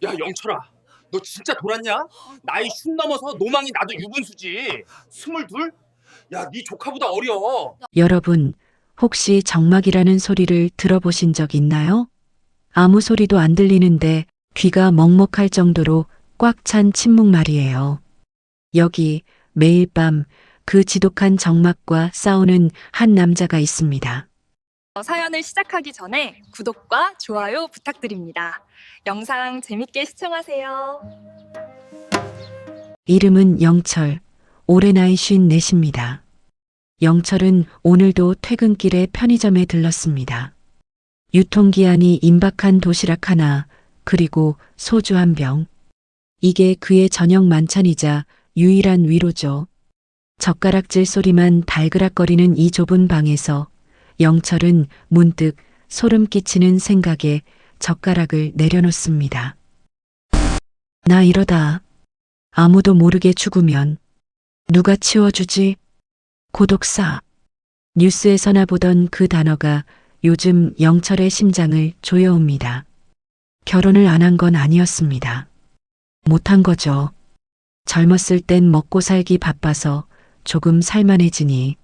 야, 영철아, 너 진짜 돌았냐? 나이 50 넘어서 노망이 나도 유분수지. 22? 야, 네 조카보다 어려. 여러분, 혹시 정막이라는 소리를 들어보신 적 있나요? 아무 소리도 안 들리는데 귀가 먹먹할 정도로 꽉 찬 침묵 말이에요. 여기 매일 밤 그 지독한 정막과 싸우는 한 남자가 있습니다. 사연을 시작하기 전에 구독과 좋아요 부탁드립니다. 영상 재밌게 시청하세요. 이름은 영철, 올해 나이 54입니다. 영철은 오늘도 퇴근길에 편의점에 들렀습니다. 유통기한이 임박한 도시락 하나, 그리고 소주 한 병. 이게 그의 저녁 만찬이자 유일한 위로죠. 젓가락질 소리만 달그락거리는 이 좁은 방에서 영철은 문득 소름 끼치는 생각에 젓가락을 내려놓습니다. 나 이러다 아무도 모르게 죽으면 누가 치워주지? 고독사. 뉴스에서나 보던 그 단어가 요즘 영철의 심장을 조여옵니다. 결혼을 안 한 건 아니었습니다. 못한 거죠. 젊었을 땐 먹고 살기 바빠서 조금 살만해지니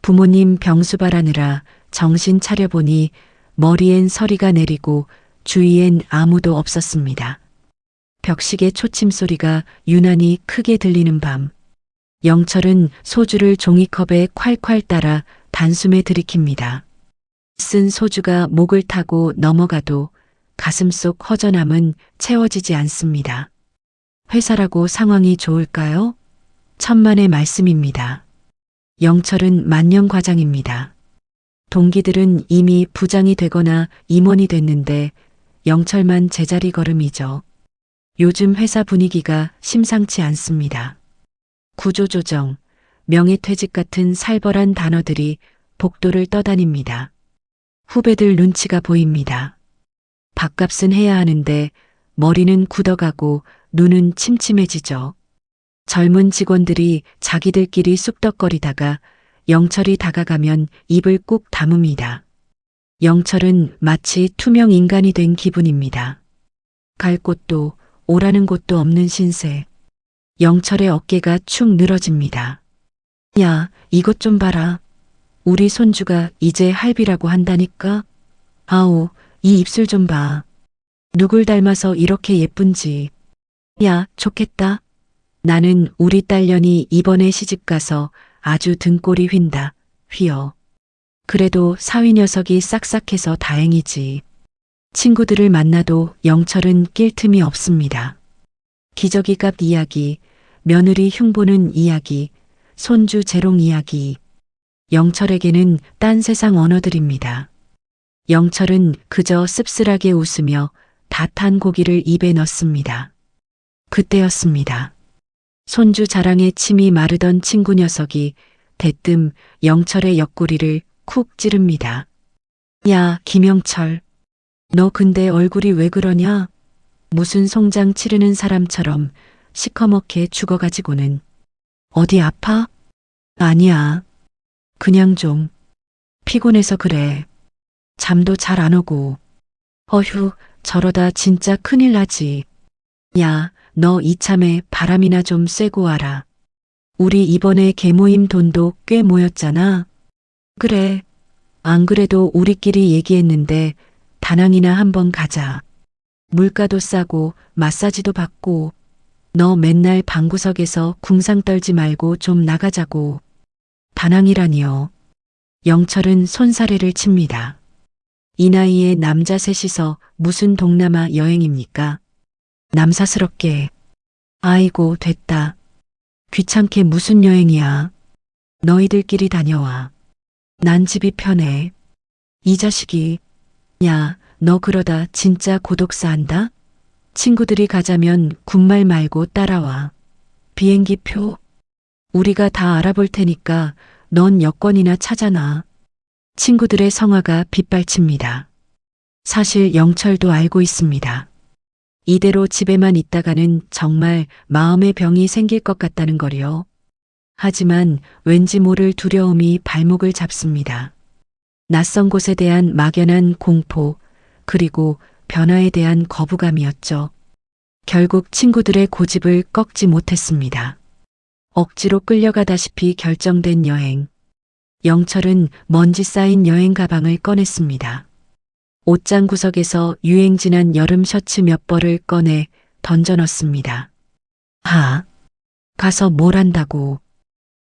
부모님 병수발하느라 정신 차려보니 머리엔 서리가 내리고 주위엔 아무도 없었습니다. 벽시계 초침 소리가 유난히 크게 들리는 밤, 영철은 소주를 종이컵에 콸콸 따라 단숨에 들이킵니다. 쓴 소주가 목을 타고 넘어가도 가슴속 허전함은 채워지지 않습니다. 회사라고 상황이 좋을까요? 천만의 말씀입니다. 영철은 만년과장입니다. 동기들은 이미 부장이 되거나 임원이 됐는데 영철만 제자리 걸음이죠. 요즘 회사 분위기가 심상치 않습니다. 구조조정, 명예퇴직 같은 살벌한 단어들이 복도를 떠다닙니다. 후배들 눈치가 보입니다. 밥값은 해야 하는데 머리는 굳어가고 눈은 침침해지죠. 젊은 직원들이 자기들끼리 쑥덕거리다가 영철이 다가가면 입을 꾹 다뭅니다. 영철은 마치 투명 인간이 된 기분입니다. 갈 곳도 오라는 곳도 없는 신세. 영철의 어깨가 축 늘어집니다. 야, 이것 좀 봐라. 우리 손주가 이제 할비라고 한다니까? 아우, 이 입술 좀 봐. 누굴 닮아서 이렇게 예쁜지. 야, 좋겠다. 나는 우리 딸년이 이번에 시집가서 아주 등골이 휜다. 휘어. 그래도 사위 녀석이 싹싹해서 다행이지. 친구들을 만나도 영철은 낄 틈이 없습니다. 기저귀값 이야기, 며느리 흉보는 이야기, 손주 재롱 이야기. 영철에게는 딴 세상 언어들입니다. 영철은 그저 씁쓸하게 웃으며 다 탄 고기를 입에 넣습니다. 그때였습니다. 손주 자랑에 침이 마르던 친구 녀석이 대뜸 영철의 옆구리를 쿡 찌릅니다. 야, 김영철. 너 근데 얼굴이 왜 그러냐? 무슨 송장 치르는 사람처럼 시커멓게 죽어가지고는. 어디 아파? 아니야. 그냥 좀 피곤해서 그래. 잠도 잘 안 오고. 어휴, 저러다 진짜 큰일 나지. 야, 너 이참에 바람이나 좀 쐬고 와라. 우리 이번에 개모임 돈도 꽤 모였잖아. 그래. 안 그래도 우리끼리 얘기했는데 다낭이나 한번 가자. 물가도 싸고 마사지도 받고. 너 맨날 방구석에서 궁상 떨지 말고 좀 나가자고. 다낭이라니요. 영철은 손사래를 칩니다. 이 나이에 남자 셋이서 무슨 동남아 여행입니까? 남사스럽게. 아이고, 됐다. 귀찮게 무슨 여행이야. 너희들끼리 다녀와. 난 집이 편해. 이 자식이. 야, 너 그러다 진짜 고독사 한다? 친구들이 가자면 군말 말고 따라와. 비행기 표? 우리가 다 알아볼 테니까 넌 여권이나 찾아놔. 친구들의 성화가 빗발칩니다. 사실 영철도 알고 있습니다. 이대로 집에만 있다가는 정말 마음의 병이 생길 것 같다는 거요. 하지만 왠지 모를 두려움이 발목을 잡습니다. 낯선 곳에 대한 막연한 공포, 그리고 변화에 대한 거부감이었죠. 결국 친구들의 고집을 꺾지 못했습니다. 억지로 끌려가다시피 결정된 여행. 영철은 먼지 쌓인 여행 가방을 꺼냈습니다. 옷장 구석에서 유행 지난 여름 셔츠 몇 벌을 꺼내 던져 넣습니다. 가서 뭘 한다고.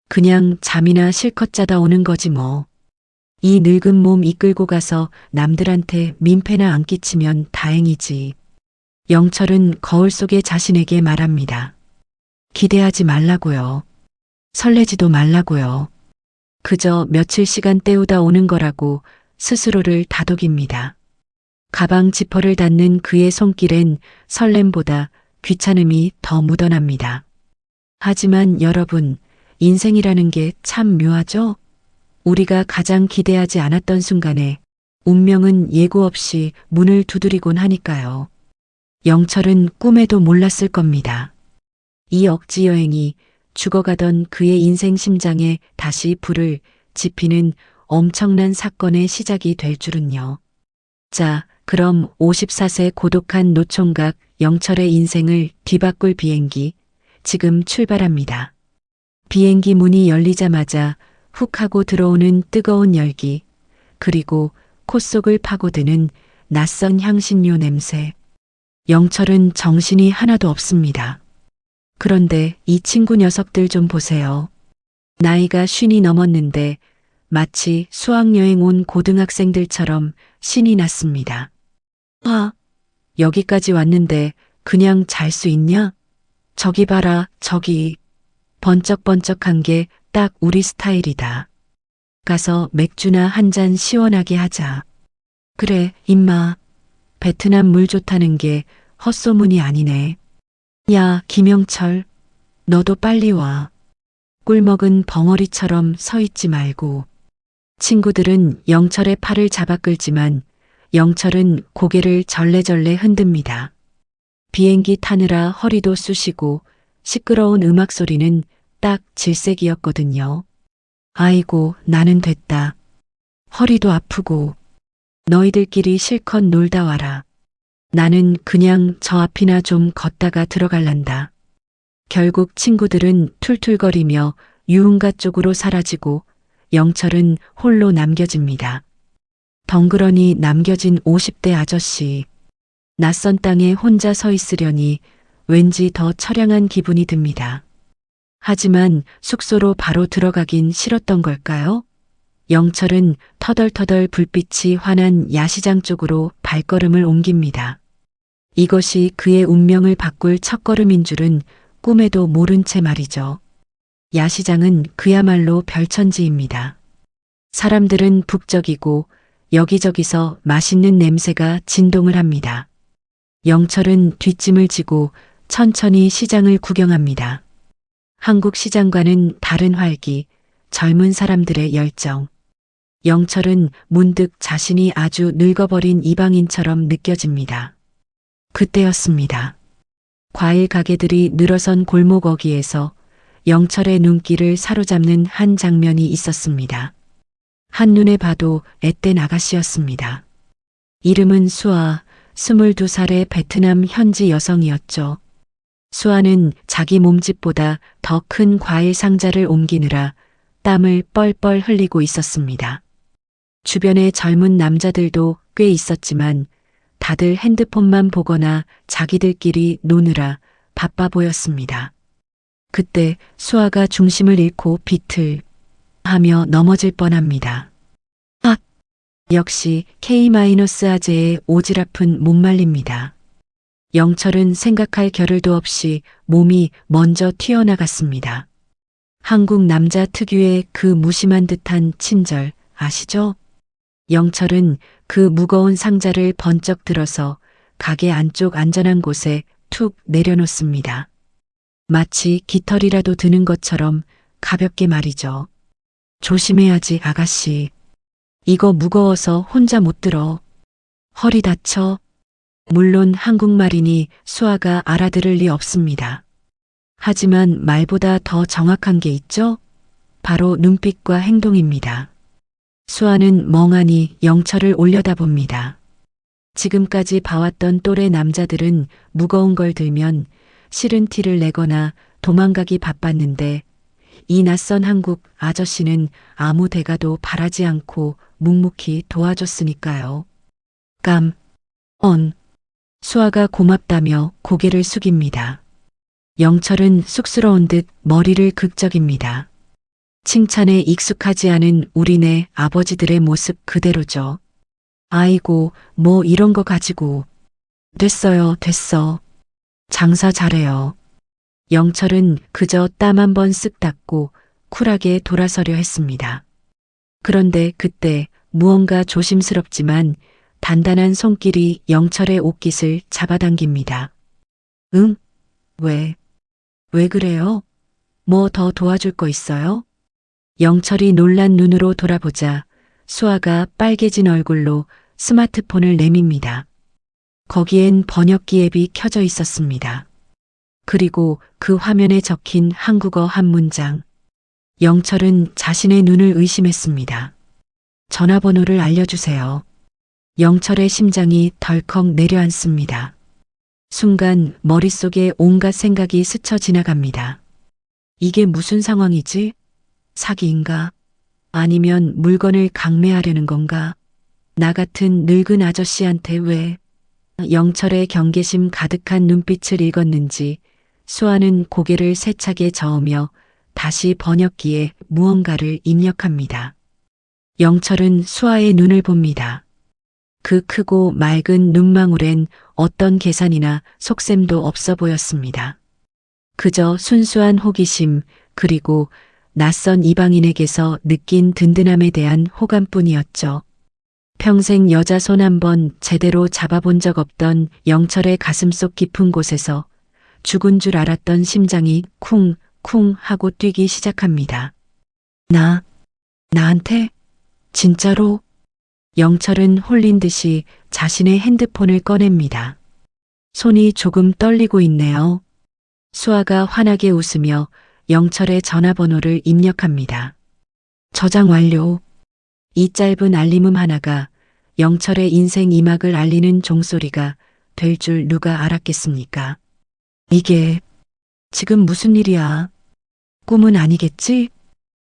그냥 잠이나 실컷 자다 오는 거지 뭐. 이 늙은 몸 이끌고 가서 남들한테 민폐나 안 끼치면 다행이지. 영철은 거울 속에 자신에게 말합니다. 기대하지 말라고요. 설레지도 말라고요. 그저 며칠 시간 때우다 오는 거라고 스스로를 다독입니다. 가방 지퍼를 닫는 그의 손길엔 설렘보다 귀찮음이 더 묻어납니다. 하지만 여러분, 인생이라는 게 참 묘하죠? 우리가 가장 기대하지 않았던 순간에 운명은 예고 없이 문을 두드리곤 하니까요. 영철은 꿈에도 몰랐을 겁니다. 이 억지 여행이 죽어가던 그의 인생 심장에 다시 불을 지피는 엄청난 사건의 시작이 될 줄은요. 자, 그럼 54세 고독한 노총각 영철의 인생을 뒤바꿀 비행기 지금 출발합니다. 비행기 문이 열리자마자 훅 하고 들어오는 뜨거운 열기, 그리고 콧속을 파고드는 낯선 향신료 냄새. 영철은 정신이 하나도 없습니다. 그런데 이 친구 녀석들 좀 보세요. 나이가 50이 넘었는데 마치 수학여행 온 고등학생들처럼 신이 났습니다. 여기까지 왔는데 그냥 잘 수 있냐? 저기 봐라, 저기. 번쩍번쩍한 게 딱 우리 스타일이다. 가서 맥주나 한 잔 시원하게 하자. 그래, 임마. 베트남 물 좋다는 게 헛소문이 아니네. 야, 김영철. 너도 빨리 와. 꿀먹은 벙어리처럼 서 있지 말고. 친구들은 영철의 팔을 잡아 끌지만 영철은 고개를 절레절레 흔듭니다. 비행기 타느라 허리도 쑤시고 시끄러운 음악 소리는 딱 질색이었거든요. 아이고, 나는 됐다. 허리도 아프고. 너희들끼리 실컷 놀다 와라. 나는 그냥 저 앞이나 좀 걷다가 들어갈란다. 결국 친구들은 툴툴거리며 유흥가 쪽으로 사라지고 영철은 홀로 남겨집니다. 덩그러니 남겨진 50대 아저씨. 낯선 땅에 혼자 서 있으려니 왠지 더 처량한 기분이 듭니다. 하지만 숙소로 바로 들어가긴 싫었던 걸까요? 영철은 터덜터덜 불빛이 환한 야시장 쪽으로 발걸음을 옮깁니다. 이것이 그의 운명을 바꿀 첫걸음인 줄은 꿈에도 모른 채 말이죠. 야시장은 그야말로 별천지입니다. 사람들은 북적이고 여기저기서 맛있는 냄새가 진동을 합니다. 영철은 뒷짐을 지고 천천히 시장을 구경합니다. 한국 시장과는 다른 활기, 젊은 사람들의 열정. 영철은 문득 자신이 아주 늙어버린 이방인처럼 느껴집니다. 그때였습니다. 과일 가게들이 늘어선 골목 어귀에서 영철의 눈길을 사로잡는 한 장면이 있었습니다. 한눈에 봐도 앳된 아가씨였습니다. 이름은 수아, 22살의 베트남 현지 여성이었죠. 수아는 자기 몸집보다 더 큰 과일 상자를 옮기느라 땀을 뻘뻘 흘리고 있었습니다. 주변에 젊은 남자들도 꽤 있었지만 다들 핸드폰만 보거나 자기들끼리 노느라 바빠 보였습니다. 그때 수아가 중심을 잃고 비틀 하며 넘어질 뻔합니다. 역시 K-아재의 오지랖은 못 말립니다. 영철은 생각할 겨를도 없이 몸이 먼저 튀어나갔습니다. 한국 남자 특유의 그 무심한 듯한 친절 아시죠? 영철은 그 무거운 상자를 번쩍 들어서 가게 안쪽 안전한 곳에 툭 내려놓습니다. 마치 깃털이라도 드는 것처럼 가볍게 말이죠. 조심해야지 아가씨. 이거 무거워서 혼자 못 들어. 허리 다쳐. 물론 한국말이니 수아가 알아들을 리 없습니다. 하지만 말보다 더 정확한 게 있죠? 바로 눈빛과 행동입니다. 수아는 멍하니 영철을 올려다봅니다. 지금까지 봐왔던 또래 남자들은 무거운 걸 들면 싫은 티를 내거나 도망가기 바빴는데 이 낯선 한국 아저씨는 아무 대가도 바라지 않고 묵묵히 도와줬으니까요. 수아가 고맙다며 고개를 숙입니다. 영철은 쑥스러운 듯 머리를 극적입니다. 칭찬에 익숙하지 않은 우리네 아버지들의 모습 그대로죠. 아이고, 뭐 이런 거 가지고. 됐어. 장사 잘해요. 영철은 그저 땀 한 번 쓱 닦고 쿨하게 돌아서려 했습니다. 그런데 그때 무언가 조심스럽지만 단단한 손길이 영철의 옷깃을 잡아당깁니다. 응? 왜 그래요? 뭐 더 도와줄 거 있어요? 영철이 놀란 눈으로 돌아보자 수아가 빨개진 얼굴로 스마트폰을 내밉니다. 거기엔 번역기 앱이 켜져 있었습니다. 그리고 그 화면에 적힌 한국어 한 문장. 영철은 자신의 눈을 의심했습니다. 전화번호를 알려주세요. 영철의 심장이 덜컥 내려앉습니다. 순간 머릿속에 온갖 생각이 스쳐 지나갑니다. 이게 무슨 상황이지? 사기인가? 아니면 물건을 강매하려는 건가? 나 같은 늙은 아저씨한테 왜? 영철의 경계심 가득한 눈빛을 읽었는지 수아는 고개를 세차게 저으며 다시 번역기에 무언가를 입력합니다. 영철은 수아의 눈을 봅니다. 그 크고 맑은 눈망울엔 어떤 계산이나 속셈도 없어 보였습니다. 그저 순수한 호기심 그리고 낯선 이방인에게서 느낀 든든함에 대한 호감뿐이었죠. 평생 여자 손 한 번 제대로 잡아본 적 없던 영철의 가슴속 깊은 곳에서 죽은 줄 알았던 심장이 쿵쿵 하고 뛰기 시작합니다. 나한테? 진짜로? 영철은 홀린 듯이 자신의 핸드폰을 꺼냅니다. 손이 조금 떨리고 있네요. 수아가 환하게 웃으며 영철의 전화번호를 입력합니다. 저장 완료. 이 짧은 알림음 하나가 영철의 인생 이막을 알리는 종소리가 될 줄 누가 알았겠습니까? 이게 지금 무슨 일이야? 꿈은 아니겠지?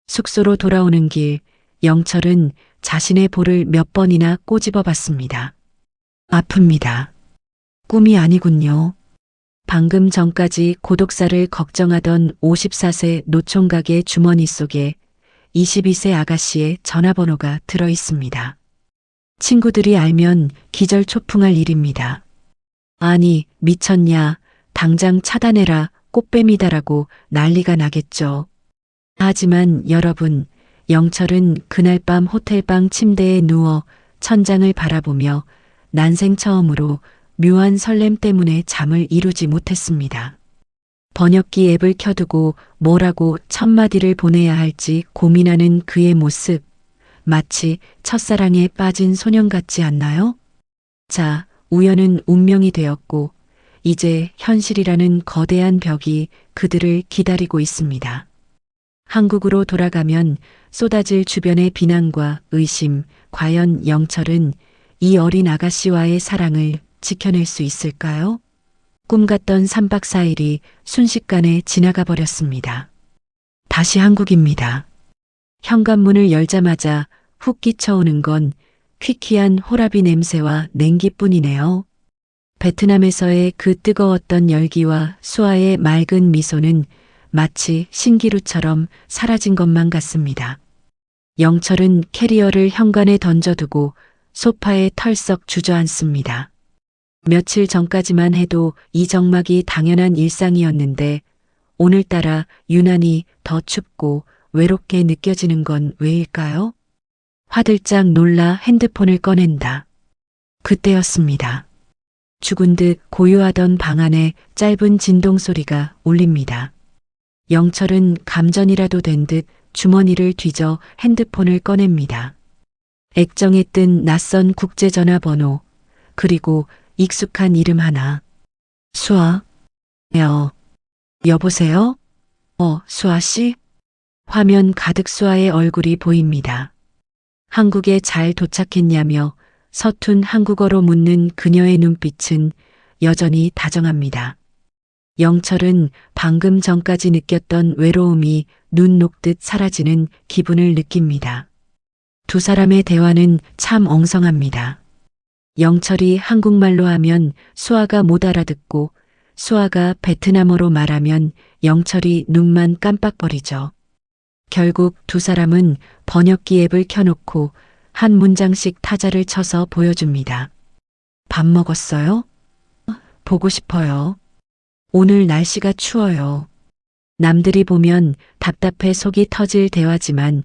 숙소로 돌아오는 길, 영철은 자신의 볼을 몇 번이나 꼬집어 봤습니다. 아픕니다. 꿈이 아니군요. 방금 전까지 고독사를 걱정하던 54세 노총각의 주머니 속에 22세 아가씨의 전화번호가 들어 있습니다. 친구들이 알면 기절초풍할 일입니다. 아니, 미쳤냐? 당장 차단해라, 꽃뱀이다라고 난리가 나겠죠. 하지만 여러분, 영철은 그날 밤 호텔방 침대에 누워 천장을 바라보며 난생 처음으로 묘한 설렘 때문에 잠을 이루지 못했습니다. 번역기 앱을 켜두고 뭐라고 첫마디를 보내야 할지 고민하는 그의 모습, 마치 첫사랑에 빠진 소년 같지 않나요? 자, 우연은 운명이 되었고 이제 현실이라는 거대한 벽이 그들을 기다리고 있습니다. 한국으로 돌아가면 쏟아질 주변의 비난과 의심, 과연 영철은 이 어린 아가씨와의 사랑을 지켜낼 수 있을까요? 꿈 같던 3박 4일이 순식간에 지나가 버렸습니다. 다시 한국입니다. 현관문을 열자마자 훅 끼쳐오는 건 퀴퀴한 호라비 냄새와 냉기뿐이네요. 베트남에서의 그 뜨거웠던 열기와 수아의 맑은 미소는 마치 신기루처럼 사라진 것만 같습니다. 영철은 캐리어를 현관에 던져두고 소파에 털썩 주저앉습니다. 며칠 전까지만 해도 이 적막이 당연한 일상이었는데 오늘따라 유난히 더 춥고 외롭게 느껴지는 건 왜일까요? 화들짝 놀라 핸드폰을 꺼낸다. 그때였습니다. 죽은 듯 고요하던 방 안에 짧은 진동 소리가 울립니다. 영철은 감전이라도 된 듯 주머니를 뒤져 핸드폰을 꺼냅니다. 액정에 뜬 낯선 국제전화번호, 그리고 익숙한 이름 하나. 수아. 여보세요? 수아씨? 화면 가득 수아의 얼굴이 보입니다. 한국에 잘 도착했냐며 서툰 한국어로 묻는 그녀의 눈빛은 여전히 다정합니다. 영철은 방금 전까지 느꼈던 외로움이 눈 녹듯 사라지는 기분을 느낍니다. 두 사람의 대화는 참 엉성합니다. 영철이 한국말로 하면 수아가 못 알아듣고 수아가 베트남어로 말하면 영철이 눈만 깜빡거리죠. 결국 두 사람은 번역기 앱을 켜놓고 한 문장씩 타자를 쳐서 보여줍니다. 밥 먹었어요? 보고 싶어요. 오늘 날씨가 추워요. 남들이 보면 답답해 속이 터질 대화지만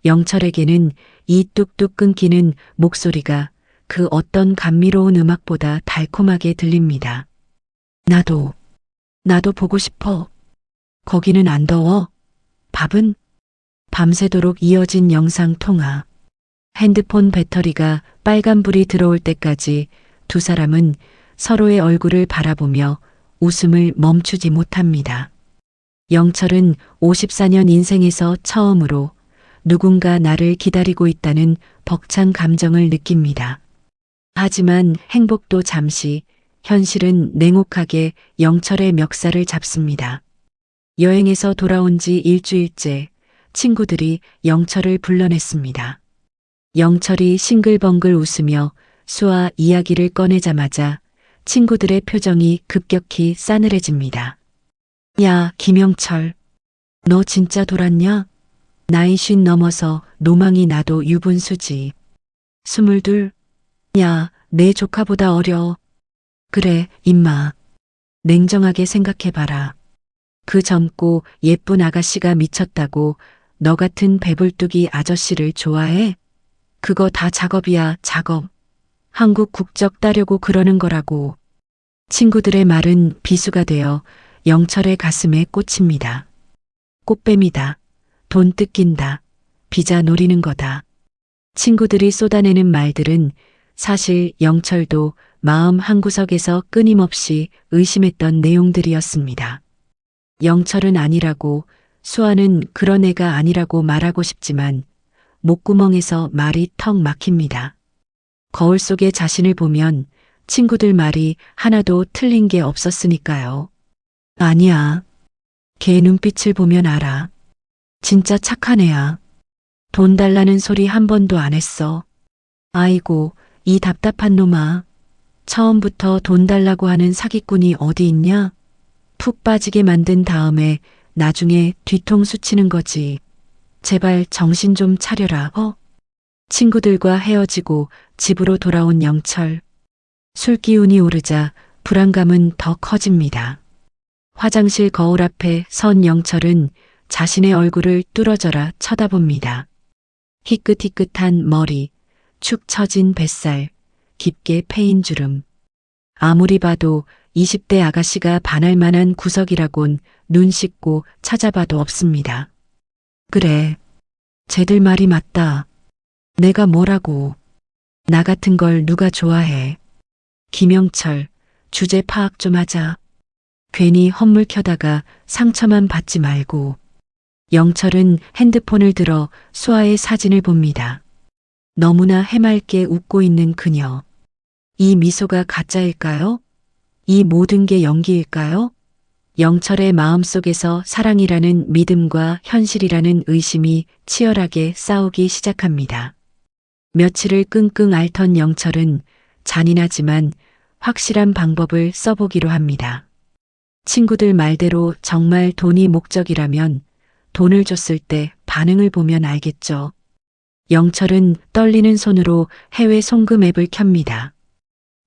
영철에게는 이 뚝뚝 끊기는 목소리가 그 어떤 감미로운 음악보다 달콤하게 들립니다. 나도 보고 싶어. 거기는 안 더워? 밥은? 밤새도록 이어진 영상 통화. 핸드폰 배터리가 빨간불이 들어올 때까지 두 사람은 서로의 얼굴을 바라보며 웃음을 멈추지 못합니다. 영철은 54년 인생에서 처음으로 누군가 나를 기다리고 있다는 벅찬 감정을 느낍니다. 하지만 행복도 잠시, 현실은 냉혹하게 영철의 멱살을 잡습니다. 여행에서 돌아온 지 일주일째 친구들이 영철을 불러냈습니다. 영철이 싱글벙글 웃으며 수아 이야기를 꺼내자마자 친구들의 표정이 급격히 싸늘해집니다. 야, 김영철. 너 진짜 돌았냐? 나이 50 넘어서 노망이 나도 유분수지. 22? 야, 내 조카보다 어려. 그래, 임마. 냉정하게 생각해봐라. 그 젊고 예쁜 아가씨가 미쳤다고 너 같은 배불뚝이 아저씨를 좋아해? 그거 다 작업이야, 작업. 한국 국적 따려고 그러는 거라고. 친구들의 말은 비수가 되어 영철의 가슴에 꽂힙니다. 꽃뱀이다. 돈 뜯긴다. 비자 노리는 거다. 친구들이 쏟아내는 말들은 사실 영철도 마음 한구석에서 끊임없이 의심했던 내용들이었습니다. 영철은 아니라고, 수아는 그런 애가 아니라고 말하고 싶지만 목구멍에서 말이 턱 막힙니다. 거울 속에 자신을 보면 친구들 말이 하나도 틀린 게 없었으니까요. 아니야. 걔 눈빛을 보면 알아. 진짜 착한 애야. 돈 달라는 소리 한 번도 안 했어. 아이고, 이 답답한 놈아. 처음부터 돈 달라고 하는 사기꾼이 어디 있냐? 푹 빠지게 만든 다음에 나중에 뒤통수 치는 거지. 제발 정신 좀 차려라, 친구들과 헤어지고 집으로 돌아온 영철. 술 기운이 오르자 불안감은 더 커집니다. 화장실 거울 앞에 선 영철은 자신의 얼굴을 뚫어져라 쳐다봅니다. 희끗희끗한 머리, 축 처진 뱃살, 깊게 패인 주름. 아무리 봐도 20대 아가씨가 반할 만한 구석이라곤 눈 씻고 찾아봐도 없습니다. 그래, 쟤들 말이 맞다. 내가 뭐라고. 나 같은 걸 누가 좋아해. 김영철, 주제 파악 좀 하자. 괜히 헛물 켜다가 상처만 받지 말고. 영철은 핸드폰을 들어 수아의 사진을 봅니다. 너무나 해맑게 웃고 있는 그녀. 이 미소가 가짜일까요? 이 모든 게 연기일까요? 영철의 마음속에서 사랑이라는 믿음과 현실이라는 의심이 치열하게 싸우기 시작합니다. 며칠을 끙끙 앓던 영철은 잔인하지만 확실한 방법을 써보기로 합니다. 친구들 말대로 정말 돈이 목적이라면 돈을 줬을 때 반응을 보면 알겠죠. 영철은 떨리는 손으로 해외 송금 앱을 켭니다.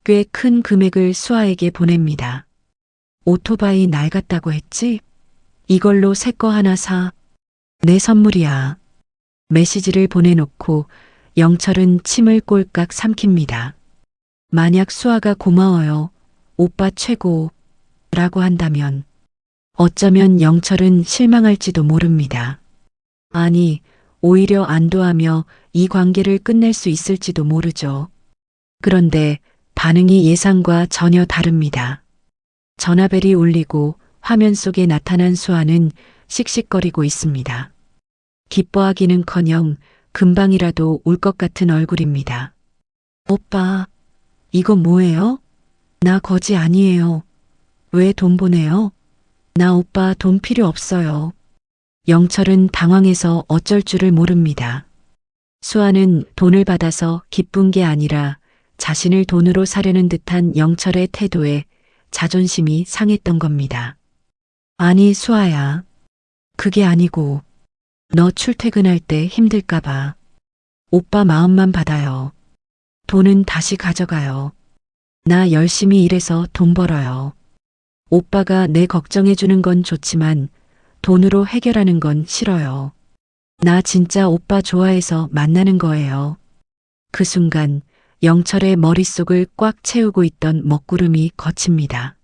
꽤 큰 금액을 수아에게 보냅니다. 오토바이 낡았다고 했지? 이걸로 새 거 하나 사. 내 선물이야. 메시지를 보내놓고 영철은 침을 꼴깍 삼킵니다. 만약 수아가 고마워요. 오빠 최고. 라고 한다면 어쩌면 영철은 실망할지도 모릅니다. 아니, 오히려 안도하며 이 관계를 끝낼 수 있을지도 모르죠. 그런데 반응이 예상과 전혀 다릅니다. 전화벨이 울리고 화면 속에 나타난 수아는 씩씩거리고 있습니다. 기뻐하기는커녕 금방이라도 울 것 같은 얼굴입니다. 오빠, 이거 뭐예요? 나 거지 아니에요. 왜 돈 보내요? 나 오빠 돈 필요 없어요. 영철은 당황해서 어쩔 줄을 모릅니다. 수아는 돈을 받아서 기쁜 게 아니라 자신을 돈으로 사려는 듯한 영철의 태도에 자존심이 상했던 겁니다. 아니, 수아야. 그게 아니고, 너 출퇴근할 때 힘들까봐. 오빠 마음만 받아요. 돈은 다시 가져가요. 나 열심히 일해서 돈 벌어요. 오빠가 내 걱정해주는 건 좋지만 돈으로 해결하는 건 싫어요. 나 진짜 오빠 좋아해서 만나는 거예요. 그 순간 영철의 머릿속을 꽉 채우고 있던 먹구름이 거칩니다.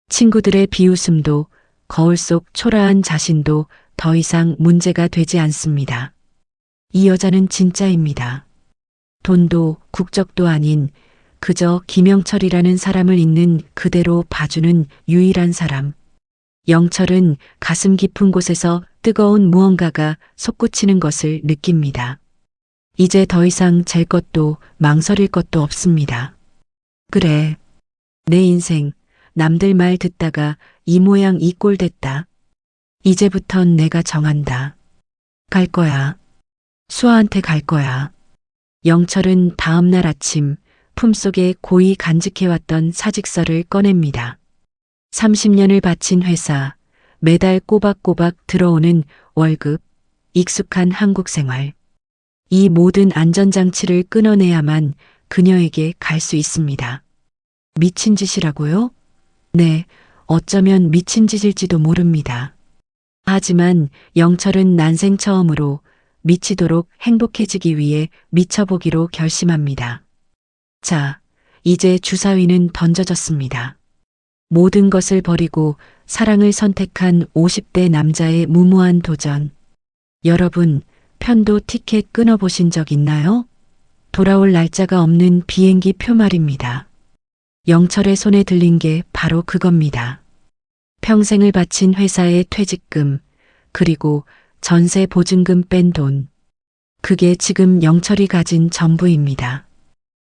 친구들의 비웃음도 거울 속 초라한 자신도 더 이상 문제가 되지 않습니다. 이 여자는 진짜입니다. 돈도 국적도 아닌 그저 김영철이라는 사람을 있는 그대로 봐주는 유일한 사람. 영철은 가슴 깊은 곳에서 뜨거운 무언가가 솟구치는 것을 느낍니다. 이제 더 이상 잴 것도 망설일 것도 없습니다. 그래, 내 인생 남들 말 듣다가 이 모양 이 꼴 됐다. 이제부턴 내가 정한다. 갈 거야. 수아한테 갈 거야. 영철은 다음 날 아침 품속에 고이 간직해왔던 사직서를 꺼냅니다. 30년을 바친 회사, 매달 꼬박꼬박 들어오는 월급, 익숙한 한국 생활. 이 모든 안전장치를 끊어내야만 그녀에게 갈 수 있습니다. 미친 짓이라고요? 네, 어쩌면 미친 짓일지도 모릅니다. 하지만 영철은 난생 처음으로 미치도록 행복해지기 위해 미쳐보기로 결심합니다. 자, 이제 주사위는 던져졌습니다. 모든 것을 버리고 사랑을 선택한 50대 남자의 무모한 도전. 여러분, 편도 티켓 끊어보신 적 있나요? 돌아올 날짜가 없는 비행기 표 말입니다. 영철의 손에 들린 게 바로 그겁니다. 평생을 바친 회사의 퇴직금, 그리고 전세 보증금 뺀 돈. 그게 지금 영철이 가진 전부입니다.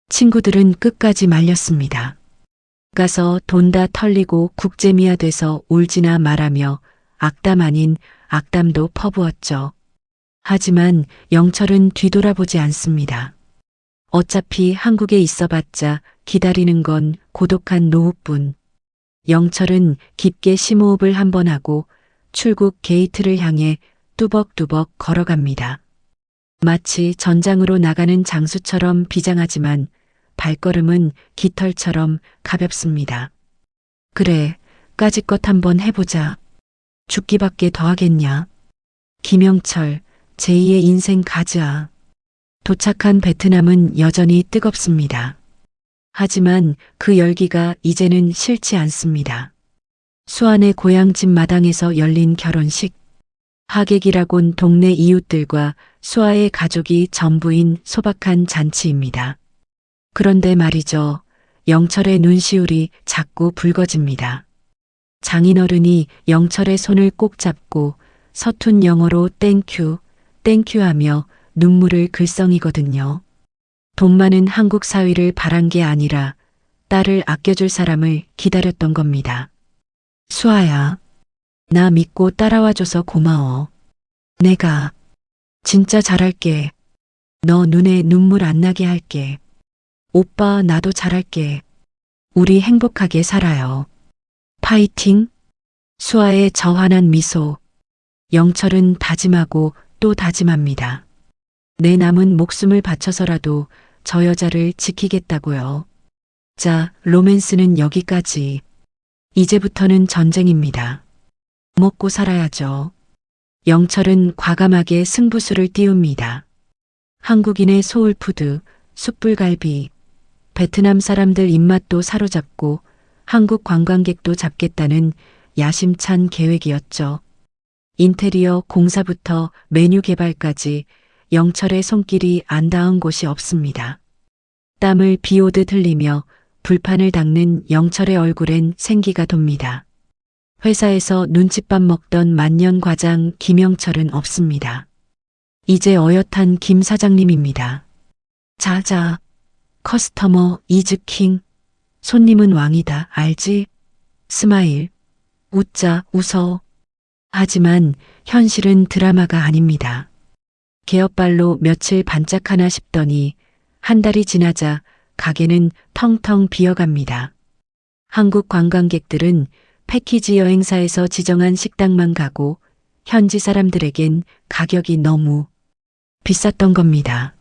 친구들은 끝까지 말렸습니다. 가서 돈 다 털리고 국제미아 돼서 울지나 말하며 악담 아닌 악담도 퍼부었죠. 하지만 영철은 뒤돌아보지 않습니다. 어차피 한국에 있어봤자 기다리는 건 고독한 노후뿐. 영철은 깊게 심호흡을 한번 하고 출국 게이트를 향해 뚜벅뚜벅 걸어갑니다. 마치 전장으로 나가는 장수처럼 비장하지만 발걸음은 깃털처럼 가볍습니다. 그래, 까짓것 한번 해보자. 죽기밖에 더 하겠냐. 김영철, 제2의 인생 가즈아. 도착한 베트남은 여전히 뜨겁습니다. 하지만 그 열기가 이제는 싫지 않습니다. 수안의 고향집 마당에서 열린 결혼식. 하객이라곤 동네 이웃들과 수아의 가족이 전부인 소박한 잔치입니다. 그런데 말이죠. 영철의 눈시울이 자꾸 붉어집니다. 장인어른이 영철의 손을 꼭 잡고 서툰 영어로 땡큐, 땡큐 하며 눈물을 글썽이거든요. 돈 많은 한국 사위를 바란 게 아니라 딸을 아껴줄 사람을 기다렸던 겁니다. 수아야, 나 믿고 따라와줘서 고마워. 내가 진짜 잘할게. 너 눈에 눈물 안 나게 할게. 오빠, 나도 잘할게. 우리 행복하게 살아요. 파이팅! 수아의 저 환한 미소. 영철은 다짐하고 또 다짐합니다. 내 남은 목숨을 바쳐서라도 저 여자를 지키겠다고요. 자, 로맨스는 여기까지. 이제부터는 전쟁입니다. 먹고 살아야죠. 영철은 과감하게 승부수를 띄웁니다. 한국인의 소울푸드, 숯불갈비, 베트남 사람들 입맛도 사로잡고 한국 관광객도 잡겠다는 야심찬 계획이었죠. 인테리어 공사부터 메뉴 개발까지 영철의 손길이 안 닿은 곳이 없습니다. 땀을 비오듯 흘리며 불판을 닦는 영철의 얼굴엔 생기가 돕니다. 회사에서 눈칫밥 먹던 만년 과장 김영철은 없습니다. 이제 어엿한 김 사장님입니다. 자자, 커스터머 이즈 킹. 손님은 왕이다. 알지? 스마일. 웃자, 웃어. 하지만 현실은 드라마가 아닙니다. 개업발로 며칠 반짝하나 싶더니 한 달이 지나자 가게는 텅텅 비어갑니다. 한국 관광객들은 패키지 여행사에서 지정한 식당만 가고 현지 사람들에겐 가격이 너무 비쌌던 겁니다.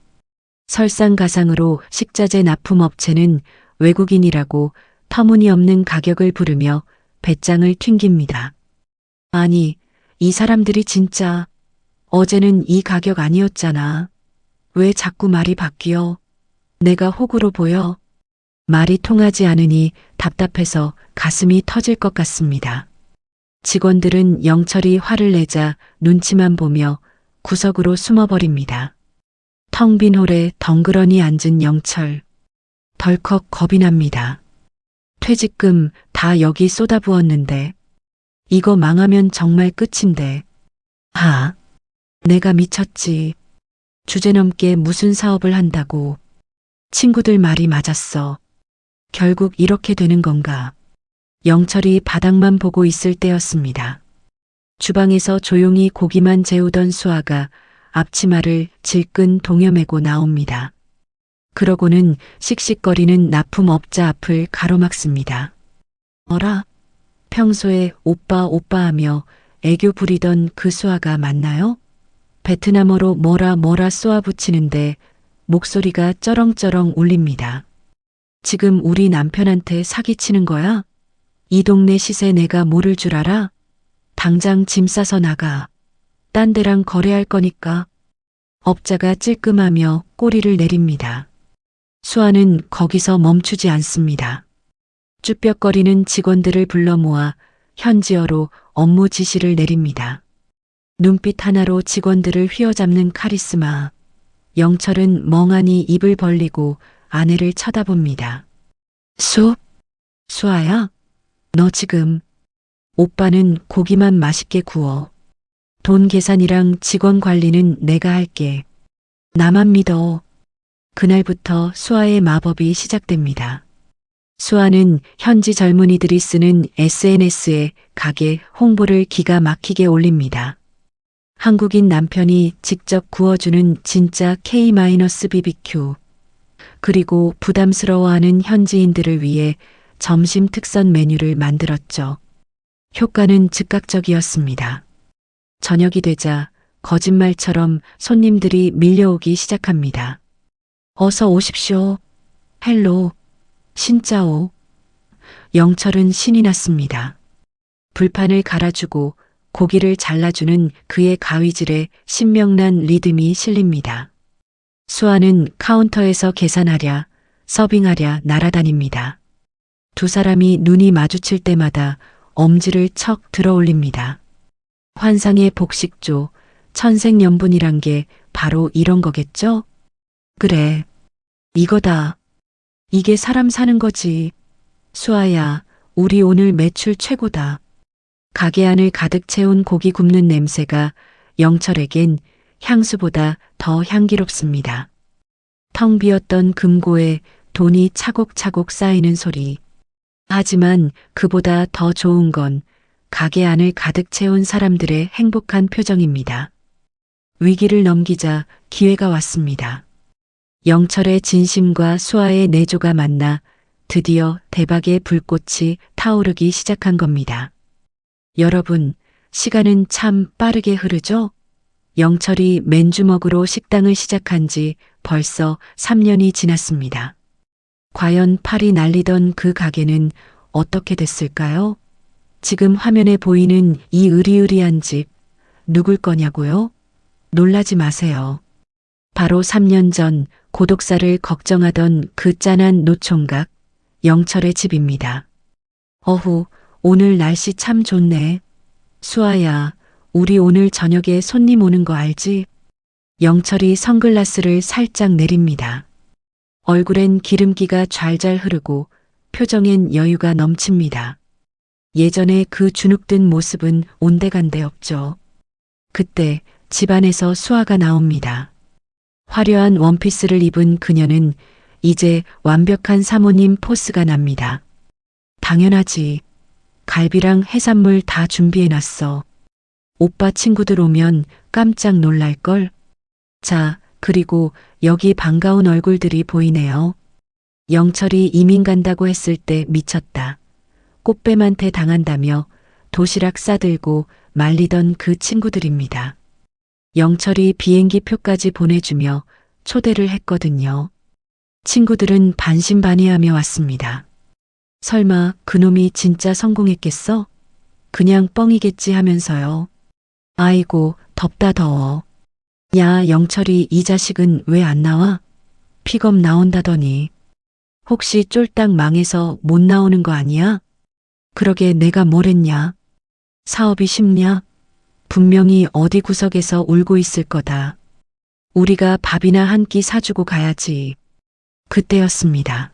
설상가상으로 식자재 납품업체는 외국인이라고 터무니없는 가격을 부르며 배짱을 튕깁니다. 아니, 이 사람들이 진짜 어제는 이 가격 아니었잖아. 왜 자꾸 말이 바뀌어? 내가 호구로 보여? 말이 통하지 않으니 답답해서 가슴이 터질 것 같습니다. 직원들은 영철이 화를 내자 눈치만 보며 구석으로 숨어버립니다. 텅 빈 홀에 덩그러니 앉은 영철. 덜컥 겁이 납니다. 퇴직금 다 여기 쏟아부었는데 이거 망하면 정말 끝인데. 내가 미쳤지. 주제넘게 무슨 사업을 한다고. 친구들 말이 맞았어. 결국 이렇게 되는 건가. 영철이 바닥만 보고 있을 때였습니다. 주방에서 조용히 고기만 재우던 수아가 앞치마를 질끈 동여매고 나옵니다. 그러고는 씩씩거리는 납품업자 앞을 가로막습니다. 어라? 평소에 오빠 하며 애교 부리던 그 수아가 맞나요? 베트남어로 뭐라 쏘아붙이는데 목소리가 쩌렁쩌렁 울립니다. 지금 우리 남편한테 사기치는 거야? 이 동네 시세 내가 모를 줄 알아? 당장 짐 싸서 나가. 딴 데랑 거래할 거니까. 업자가 찔끔하며 꼬리를 내립니다. 수아는 거기서 멈추지 않습니다. 쭈뼛거리는 직원들을 불러 모아 현지어로 업무 지시를 내립니다. 눈빛 하나로 직원들을 휘어잡는 카리스마. 영철은 멍하니 입을 벌리고 아내를 쳐다봅니다. 수아야? 너 지금. 오빠는 고기만 맛있게 구워. 돈 계산이랑 직원 관리는 내가 할게. 나만 믿어. 그날부터 수아의 마법이 시작됩니다. 수아는 현지 젊은이들이 쓰는 SNS에 가게 홍보를 기가 막히게 올립니다. 한국인 남편이 직접 구워주는 진짜 K-BBQ. 그리고 부담스러워하는 현지인들을 위해 점심 특선 메뉴를 만들었죠. 효과는 즉각적이었습니다. 저녁이 되자 거짓말처럼 손님들이 밀려오기 시작합니다. 어서 오십시오. 헬로. 신짜오. 영철은 신이 났습니다. 불판을 갈아주고 고기를 잘라주는 그의 가위질에 신명난 리듬이 실립니다. 수아는 카운터에서 계산하랴, 서빙하랴 날아다닙니다. 두 사람이 눈이 마주칠 때마다 엄지를 척 들어올립니다. 환상의 복식조, 천생연분이란 게 바로 이런 거겠죠? 그래, 이거다. 이게 사람 사는 거지. 수아야, 우리 오늘 매출 최고다. 가게 안을 가득 채운 고기 굽는 냄새가 영철에겐 향수보다 더 향기롭습니다. 텅 비었던 금고에 돈이 차곡차곡 쌓이는 소리. 하지만 그보다 더 좋은 건 가게 안을 가득 채운 사람들의 행복한 표정입니다. 위기를 넘기자 기회가 왔습니다. 영철의 진심과 수아의 내조가 만나 드디어 대박의 불꽃이 타오르기 시작한 겁니다. 여러분, 시간은 참 빠르게 흐르죠? 영철이 맨주먹으로 식당을 시작한 지 벌써 3년이 지났습니다. 과연 팔이 날리던 그 가게는 어떻게 됐을까요? 지금 화면에 보이는 이 으리으리한 집, 누굴 거냐고요? 놀라지 마세요. 바로 3년 전 고독사를 걱정하던 그 짠한 노총각, 영철의 집입니다. 어후, 오늘 날씨 참 좋네. 수아야, 우리 오늘 저녁에 손님 오는 거 알지? 영철이 선글라스를 살짝 내립니다. 얼굴엔 기름기가 좔좔 흐르고 표정엔 여유가 넘칩니다. 예전에 그 주눅든 모습은 온데간데 없죠. 그때 집안에서 수아가 나옵니다. 화려한 원피스를 입은 그녀는 이제 완벽한 사모님 포스가 납니다. 당연하지. 갈비랑 해산물 다 준비해놨어. 오빠 친구들 오면 깜짝 놀랄걸? 자, 그리고 여기 반가운 얼굴들이 보이네요. 영철이 이민 간다고 했을 때 미쳤다. 꽃뱀한테 당한다며 도시락 싸들고 말리던 그 친구들입니다. 영철이 비행기 표까지 보내주며 초대를 했거든요. 친구들은 반신반의하며 왔습니다. 설마 그놈이 진짜 성공했겠어? 그냥 뻥이겠지 하면서요. 아이고, 덥다 더워. 야, 영철이 이 자식은 왜 안 나와? 픽업 나온다더니. 혹시 쫄딱 망해서 못 나오는 거 아니야? 그러게 내가 뭘 했냐? 사업이 쉽냐? 분명히 어디 구석에서 울고 있을 거다. 우리가 밥이나 한 끼 사주고 가야지. 그때였습니다.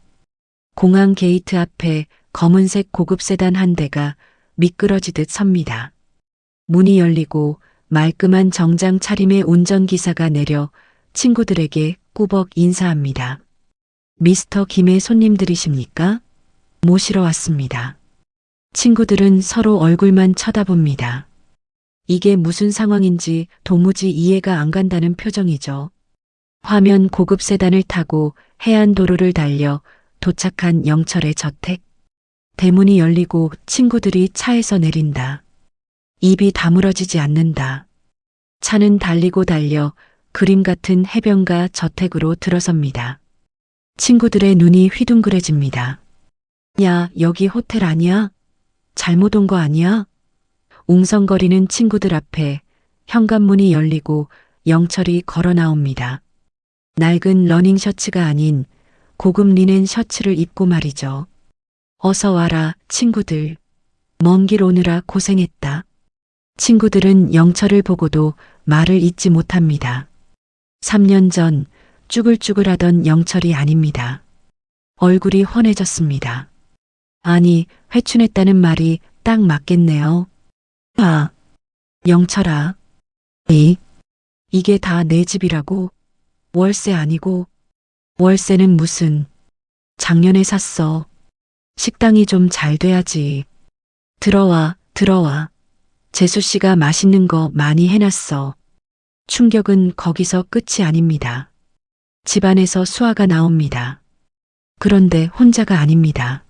공항 게이트 앞에 검은색 고급 세단 한 대가 미끄러지듯 섭니다. 문이 열리고 말끔한 정장 차림의 운전기사가 내려 친구들에게 꾸벅 인사합니다. 미스터 김의 손님들이십니까? 모시러 왔습니다. 친구들은 서로 얼굴만 쳐다봅니다. 이게 무슨 상황인지 도무지 이해가 안 간다는 표정이죠. 화면 고급 세단을 타고 해안도로를 달려 도착한 영철의 저택. 대문이 열리고 친구들이 차에서 내린다. 입이 다물어지지 않는다. 차는 달리고 달려 그림 같은 해변가 저택으로 들어섭니다. 친구들의 눈이 휘둥그레집니다. 야, 여기 호텔 아니야? 잘못 온 거 아니야? 웅성거리는 친구들 앞에 현관문이 열리고 영철이 걸어 나옵니다. 낡은 러닝 셔츠가 아닌 고급 리넨 셔츠를 입고 말이죠. 어서 와라, 친구들. 먼 길 오느라 고생했다. 친구들은 영철을 보고도 말을 잇지 못합니다. 3년 전 쭈글쭈글하던 영철이 아닙니다. 얼굴이 훤해졌습니다. 아니, 회춘했다는 말이 딱 맞겠네요. 아, 영철아. 이게 다 내 집이라고? 월세 아니고? 월세는 무슨? 작년에 샀어. 식당이 좀 잘 돼야지. 들어와, 들어와. 재수 씨가 맛있는 거 많이 해놨어. 충격은 거기서 끝이 아닙니다. 집안에서 수아가 나옵니다. 그런데 혼자가 아닙니다.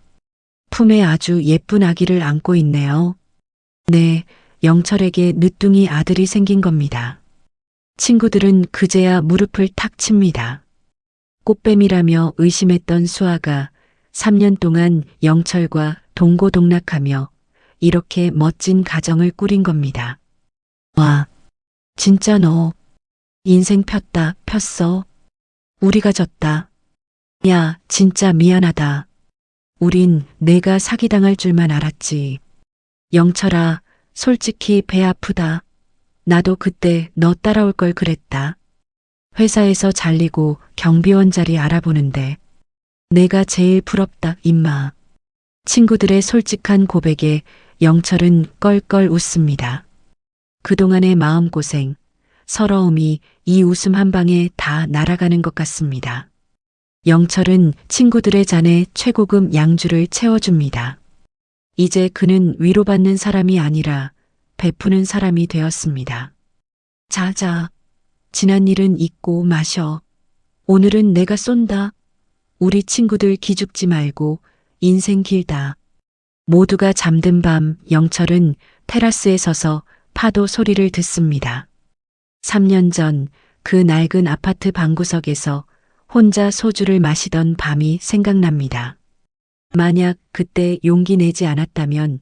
품에 아주 예쁜 아기를 안고 있네요. 네, 영철에게 늦둥이 아들이 생긴 겁니다. 친구들은 그제야 무릎을 탁 칩니다. 꽃뱀이라며 의심했던 수아가 3년 동안 영철과 동고동락하며 이렇게 멋진 가정을 꾸린 겁니다. 와, 진짜 너 인생 폈다, 폈어. 우리가 졌다. 야, 진짜 미안하다. 우린 내가 사기당할 줄만 알았지. 영철아, 솔직히 배 아프다. 나도 그때 너 따라올 걸 그랬다. 회사에서 잘리고 경비원 자리 알아보는데 내가 제일 부럽다, 임마. 친구들의 솔직한 고백에 영철은 껄껄 웃습니다. 그동안의 마음고생, 서러움이 이 웃음 한 방에 다 날아가는 것 같습니다. 영철은 친구들의 잔에 최고급 양주를 채워줍니다. 이제 그는 위로받는 사람이 아니라 베푸는 사람이 되었습니다. 자자, 지난 일은 잊고 마셔. 오늘은 내가 쏜다. 우리 친구들 기죽지 말고 인생 길다. 모두가 잠든 밤 영철은 테라스에 서서 파도 소리를 듣습니다. 3년 전 그 낡은 아파트 방구석에서 혼자 소주를 마시던 밤이 생각납니다. 만약 그때 용기 내지 않았다면,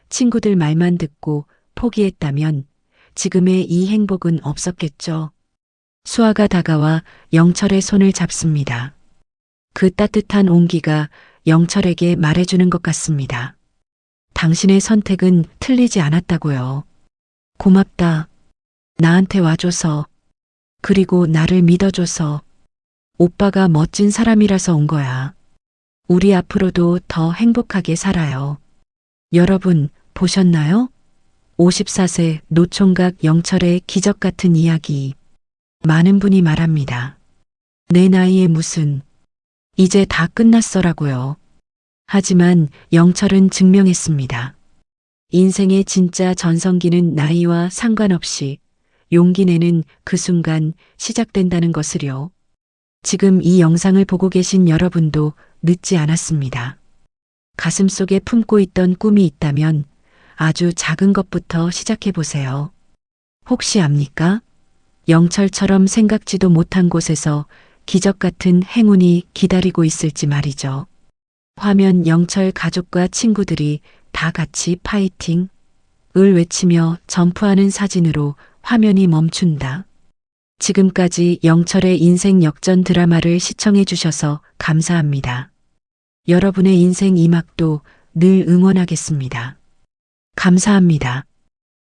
친구들 말만 듣고 포기했다면 지금의 이 행복은 없었겠죠. 수아가 다가와 영철의 손을 잡습니다. 그 따뜻한 온기가 영철에게 말해주는 것 같습니다. 당신의 선택은 틀리지 않았다고요. 고맙다. 나한테 와줘서. 그리고 나를 믿어줘서. 오빠가 멋진 사람이라서 온 거야. 우리 앞으로도 더 행복하게 살아요. 여러분, 보셨나요? 54세 노총각 영철의 기적 같은 이야기. 많은 분이 말합니다. 내 나이에 무슨 이제 다 끝났어라고요. 하지만 영철은 증명했습니다. 인생의 진짜 전성기는 나이와 상관없이 용기 내는 그 순간 시작된다는 것을요. 지금 이 영상을 보고 계신 여러분도 늦지 않았습니다. 가슴속에 품고 있던 꿈이 있다면 아주 작은 것부터 시작해 보세요. 혹시 압니까? 영철처럼 생각지도 못한 곳에서 기적 같은 행운이 기다리고 있을지 말이죠. 화면 영철 가족과 친구들이 다 같이 파이팅! 을 외치며 점프하는 사진으로 화면이 멈춘다. 지금까지 영철의 인생 역전 드라마를 시청해 주셔서 감사합니다. 여러분의 인생 이막도 늘 응원하겠습니다. 감사합니다.